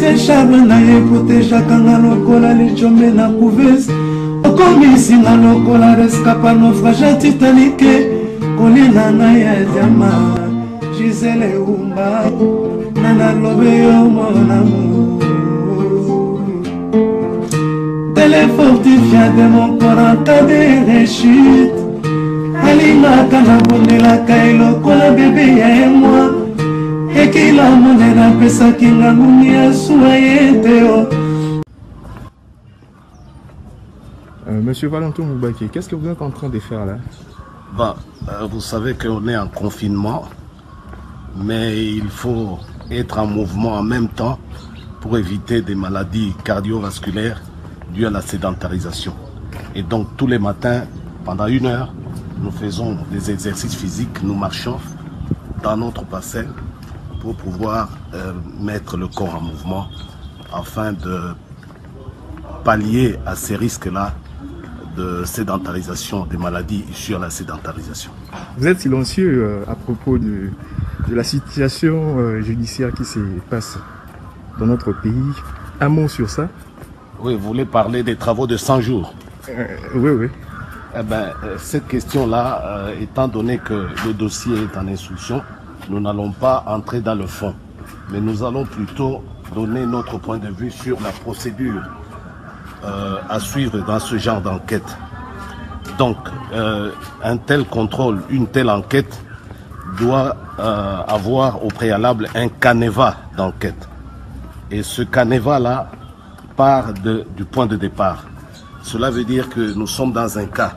Charme na ye protéger kanga lokola lichombe na couveuse. Okomisi na lokola rescapa naufrage Titanic. Kolina na ya diama Gisele Umba Nana lobe yo mon amour. Téléfortifiant de mon corps en cas de rechute. Alinga kana bondela kailo kola bébé ya moi. Ekila monena pesa kinga ngumia suayeteo. Monsieur Valentin Moubaki, qu'est-ce que vous êtes en train de faire là? Vous savez qu'on est en confinement, mais il faut être en mouvement en même temps pour éviter des maladies cardiovasculaires dues à la sédentarisation. Et donc tous les matins, pendant 1 heure, nous faisons des exercices physiques, nous marchons dans notre parcelle pour pouvoir mettre le corps en mouvement afin de pallier à ces risques-là de sédentarisation, des maladies issues à la sédentarisation. Vous êtes silencieux à propos de la situation judiciaire qui se passe dans notre pays. Un mot sur ça? Oui, vous voulez parler des travaux de 100 jours? Oui. Eh bien, cette question-là, étant donné que le dossier est en instruction, nous n'allons pas entrer dans le fond, mais nous allons plutôt donner notre point de vue sur la procédure à suivre dans ce genre d'enquête. Donc, un tel contrôle, une telle enquête doit avoir au préalable un canevas d'enquête. Et ce canevas-là part du point de départ. Cela veut dire que nous sommes dans un cas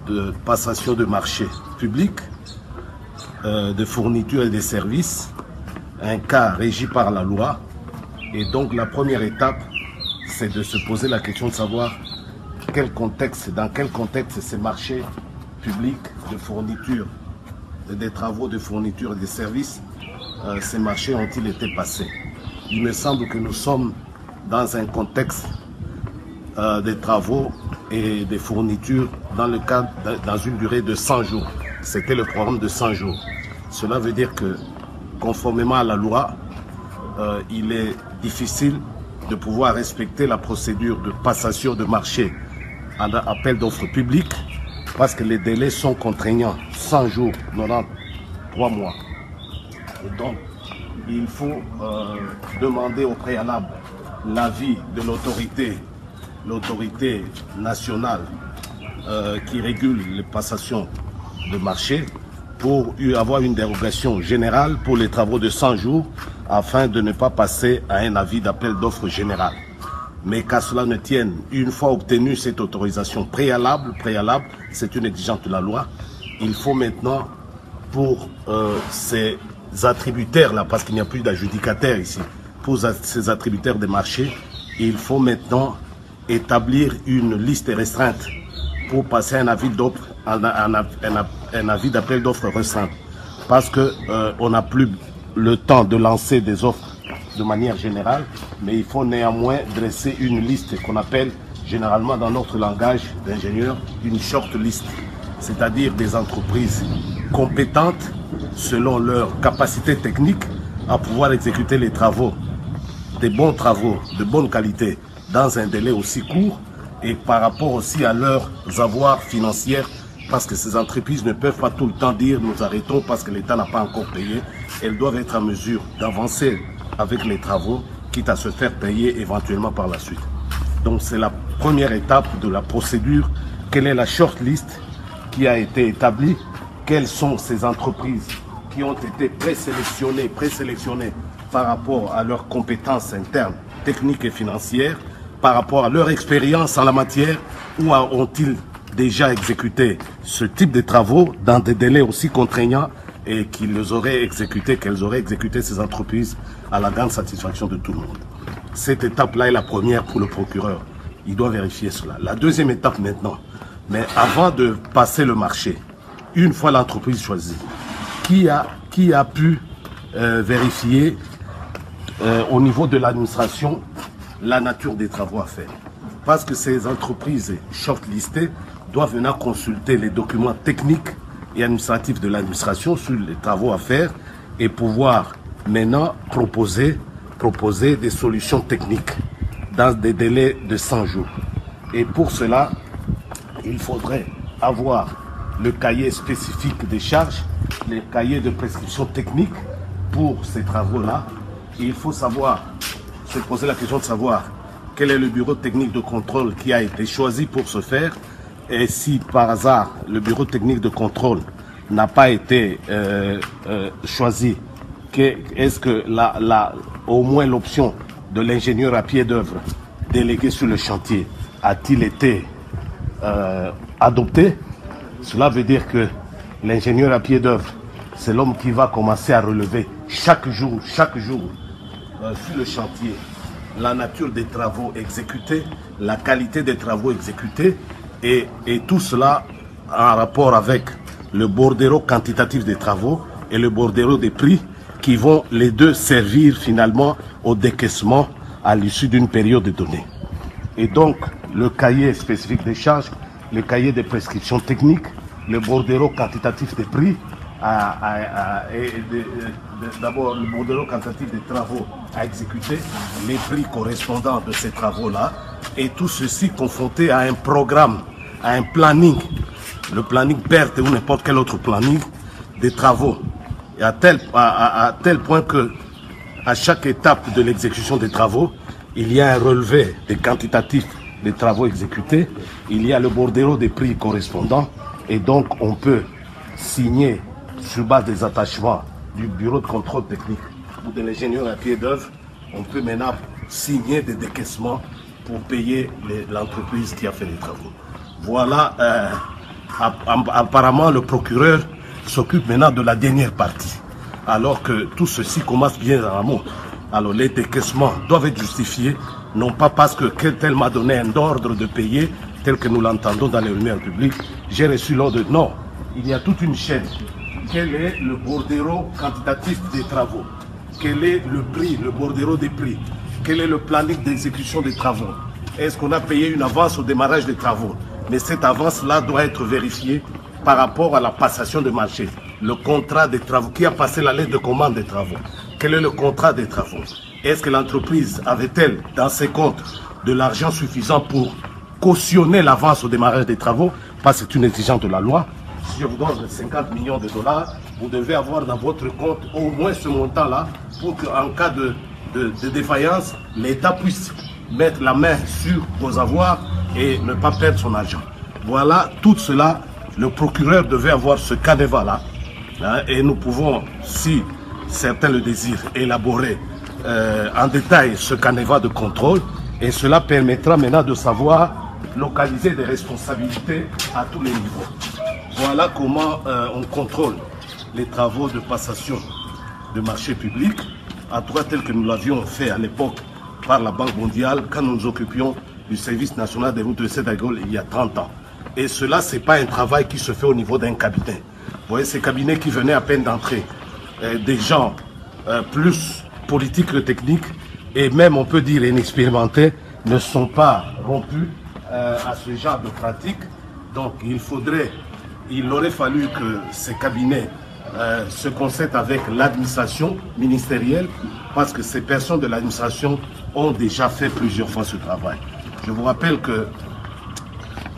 de passation de marché public, de fourniture et de services, un cas régi par la loi. Et donc la première étape, c'est de se poser la question de savoir dans quel contexte ces marchés publics de fourniture, des travaux de fourniture et des services, ces marchés ont-ils été passés. Il me semble que nous sommes dans un contexte des travaux et des fournitures dans une durée de 100 jours. C'était le programme de 100 jours. Cela veut dire que, conformément à la loi, il est difficile de pouvoir respecter la procédure de passation de marché à appel d'offres publiques parce que les délais sont contraignants, 100 jours, 93 mois. Et donc, il faut demander au préalable l'avis de l'autorité nationale qui régule les passations de marché pour avoir une dérogation générale pour les travaux de 100 jours afin de ne pas passer à un avis d'appel d'offres général. Mais qu'à cela ne tienne, une fois obtenue cette autorisation préalable, c'est une exigence de la loi, il faut maintenant pour ces attributaires-là, parce qu'il n'y a plus d'adjudicataires ici, pour ces attributaires des marchés, il faut maintenant établir une liste restreinte pour passer un avis d'offre, un avis d'appel d'offres restreint. Parce qu'on n'a plus le temps de lancer des offres de manière générale, mais il faut néanmoins dresser une liste qu'on appelle généralement dans notre langage d'ingénieur une short list, c'est-à-dire des entreprises compétentes selon leur capacité technique à pouvoir exécuter les travaux, des bons travaux de bonne qualité dans un délai aussi court et par rapport aussi à leurs avoirs financiers, parce que ces entreprises ne peuvent pas tout le temps dire nous arrêtons parce que l'État n'a pas encore payé. Elles doivent être en mesure d'avancer avec les travaux, quitte à se faire payer éventuellement par la suite. Donc c'est la première étape de la procédure. Quelle est la shortlist qui a été établie? Quelles sont ces entreprises qui ont été présélectionnées par rapport à leurs compétences internes, techniques et financières, par rapport à leur expérience en la matière, ou ont-ils déjà exécuté ce type de travaux dans des délais aussi contraignants et qu'elles auraient exécuté ces entreprises à la grande satisfaction de tout le monde. Cette étape-là est la première pour le procureur. Il doit vérifier cela. La deuxième étape maintenant, mais avant de passer le marché, une fois l'entreprise choisie, qui a pu vérifier au niveau de l'administration la nature des travaux à faire? Parce que ces entreprises shortlistées doivent venir consulter les documents techniques et administratifs de l'administration sur les travaux à faire et pouvoir maintenant proposer proposer des solutions techniques dans des délais de 100 jours. Et pour cela, il faudrait avoir le cahier spécifique des charges, les cahiers de prescription technique pour ces travaux-là. Il faut savoir, se poser la question de savoir quel est le bureau technique de contrôle qui a été choisi pour ce faire. Et si par hasard le bureau technique de contrôle n'a pas été choisi, est-ce que au moins l'option de l'ingénieur à pied d'œuvre délégué sur le chantier a-t-il été adopté? Cela veut dire que l'ingénieur à pied d'œuvre, c'est l'homme qui va commencer à relever chaque jour sur le chantier la nature des travaux exécutés, la qualité des travaux exécutés et tout cela en rapport avec le bordereau quantitatif des travaux et le bordereau des prix qui vont les deux servir finalement au décaissement à l'issue d'une période donnée. Et donc le cahier spécifique des charges, le cahier des prescriptions techniques, le bordereau quantitatif des prix, d'abord le bordereau quantitatif des travaux à exécuter, les prix correspondants de ces travaux-là, et tout ceci confronté à un programme, à un planning, le planning PERT ou n'importe quel autre planning des travaux, et à tel point que à chaque étape de l'exécution des travaux, il y a un relevé des quantitatifs des travaux exécutés, il y a le bordereau des prix correspondants, et donc on peut signer sur base des attachements du bureau de contrôle technique ou de l'ingénieur à pied d'œuvre, on peut maintenant signer des décaissements pour payer l'entreprise qui a fait les travaux. Voilà, apparemment le procureur s'occupe maintenant de la dernière partie, alors que tout ceci commence bien en amont. Alors les décaissements doivent être justifiés, non pas parce que tel m'a donné un ordre de payer, tel que nous l'entendons dans les rumeurs publiques, j'ai reçu l'ordre. Non, il y a toute une chaîne. Quel est le bordereau quantitatif des travaux? Quel est le prix, le bordereau des prix? Quel est le planning d'exécution des travaux? Est-ce qu'on a payé une avance au démarrage des travaux? Mais cette avance-là doit être vérifiée par rapport à la passation de marché. Le contrat des travaux, qui a passé la lettre de commande des travaux? Quel est le contrat des travaux? Est-ce que l'entreprise avait-elle dans ses comptes de l'argent suffisant pour cautionner l'avance au démarrage des travaux? Parce que c'est une exigence de la loi. Si je vous donne 50 millions de dollars, vous devez avoir dans votre compte au moins ce montant-là pour qu'en cas de défaillance, l'État puisse mettre la main sur vos avoirs et ne pas perdre son argent. Voilà, tout cela, le procureur devait avoir ce canevas-là. Hein, et nous pouvons, si certains le désirent, élaborer en détail ce canevas de contrôle. Et cela permettra maintenant de savoir localiser des responsabilités à tous les niveaux. Voilà comment on contrôle les travaux de passation de marché public, à droit tel que nous l'avions fait à l'époque par la Banque mondiale quand nous nous occupions du service national des routes de Sénégal il y a 30 ans. Et cela, ce n'est pas un travail qui se fait au niveau d'un cabinet. Vous voyez, ces cabinets qui venaient à peine d'entrer, des gens plus politiques que techniques, et même on peut dire inexpérimentés, ne sont pas rompus à ce genre de pratique. Donc il aurait fallu que ces cabinets se concertent avec l'administration ministérielle, parce que ces personnes de l'administration ont déjà fait plusieurs fois ce travail. Je vous rappelle que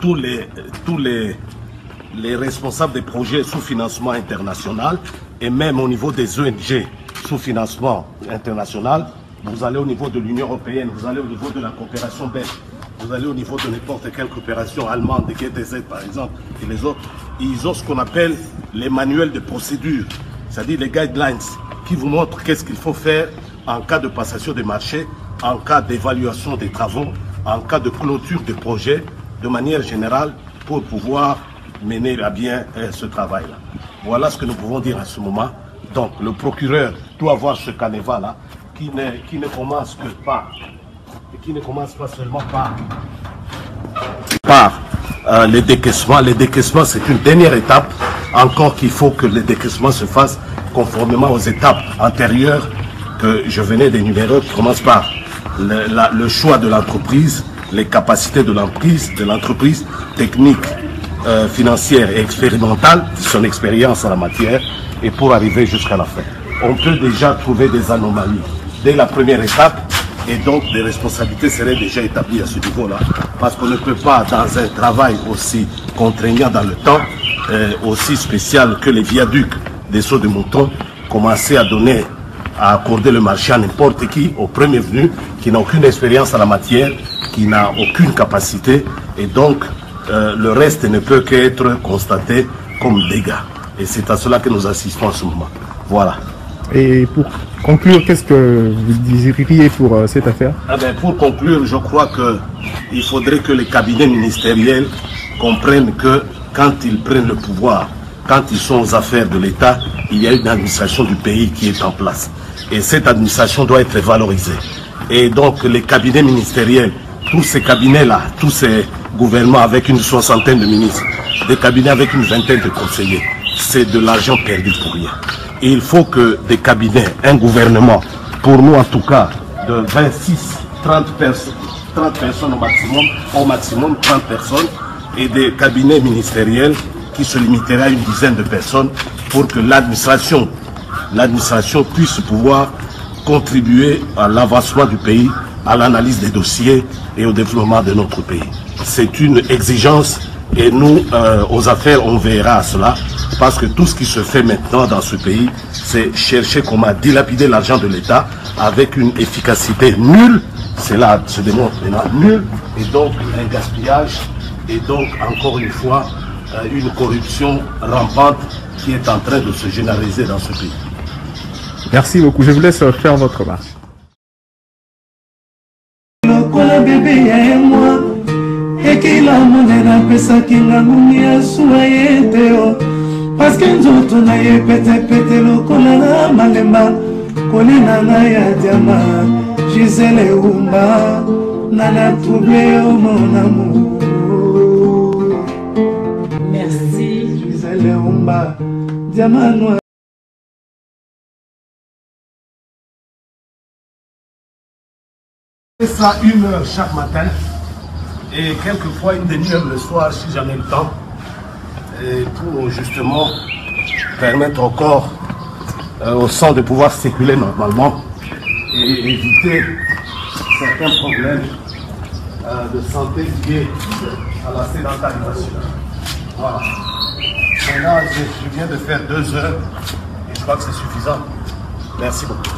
tous les responsables des projets sous financement international et même au niveau des ONG sous financement international, vous allez au niveau de l'Union européenne, vous allez au niveau de la coopération belge, vous allez au niveau de n'importe quelle coopération allemande, des GTZ par exemple, et les autres, ils ont ce qu'on appelle les manuels de procédure, c'est-à-dire les guidelines qui vous montrent qu'est-ce qu'il faut faire en cas de passation des marchés, en cas d'évaluation des travaux, en cas de clôture des projets, de manière générale, pour pouvoir mener à bien ce travail-là. Voilà ce que nous pouvons dire à ce moment. Donc le procureur doit avoir ce canevas-là qui ne commence que par, et qui ne commence pas seulement par les décaissements. Les décaissements, c'est une dernière étape, encore qu'il faut que les décaissements se fassent conformément aux étapes antérieures que je venais d'énumérer, qui commencent par le choix de l'entreprise, les capacités de l'entreprise, technique, financière et expérimentale, son expérience en la matière, et pour arriver jusqu'à la fin. On peut déjà trouver des anomalies dès la première étape. Et donc, des responsabilités seraient déjà établies à ce niveau-là. Parce qu'on ne peut pas, dans un travail aussi contraignant dans le temps, aussi spécial que les viaducs des sauts de mouton, commencer à accorder le marché à n'importe qui, au premier venu, qui n'a aucune expérience en la matière, qui n'a aucune capacité. Et donc, le reste ne peut qu'être constaté comme dégâts. Et c'est à cela que nous assistons en ce moment. Voilà. Et pour conclure, qu'est-ce que vous désiriez pour cette affaire? Pour conclure, je crois qu'il faudrait que les cabinets ministériels comprennent que quand ils prennent le pouvoir, quand ils sont aux affaires de l'État, il y a une administration du pays qui est en place. Et cette administration doit être valorisée. Et donc les cabinets ministériels, tous ces cabinets-là, tous ces gouvernements avec une soixantaine de ministres, des cabinets avec une vingtaine de conseillers, c'est de l'argent perdu pour rien. Et il faut que des cabinets, un gouvernement, pour nous en tout cas, de 26, 30 personnes au maximum 30 personnes, et des cabinets ministériels qui se limiteraient à une dizaine de personnes pour que l'administration puisse pouvoir contribuer à l'avancement du pays, à l'analyse des dossiers et au développement de notre pays. C'est une exigence et nous, aux affaires, on veillera à cela parce que tout ce qui se fait maintenant dans ce pays, c'est chercher comment dilapider l'argent de l'État avec une efficacité nulle, cela se démontre maintenant nulle, et donc un gaspillage, et donc encore une fois, une corruption rampante qui est en train de se généraliser dans ce pays. Merci beaucoup. Je vous laisse faire votre marche. Merci. Gisèle Oumba, diamant noir. C'est ça 1 heure chaque matin et quelquefois une demi-heure le soir si j'en ai le temps, et pour justement permettre au corps, au sang de pouvoir circuler normalement et éviter certains problèmes de santé liés à la sédentarisation. Voilà. Maintenant, je viens de faire 2 heures et je crois que c'est suffisant. Merci beaucoup.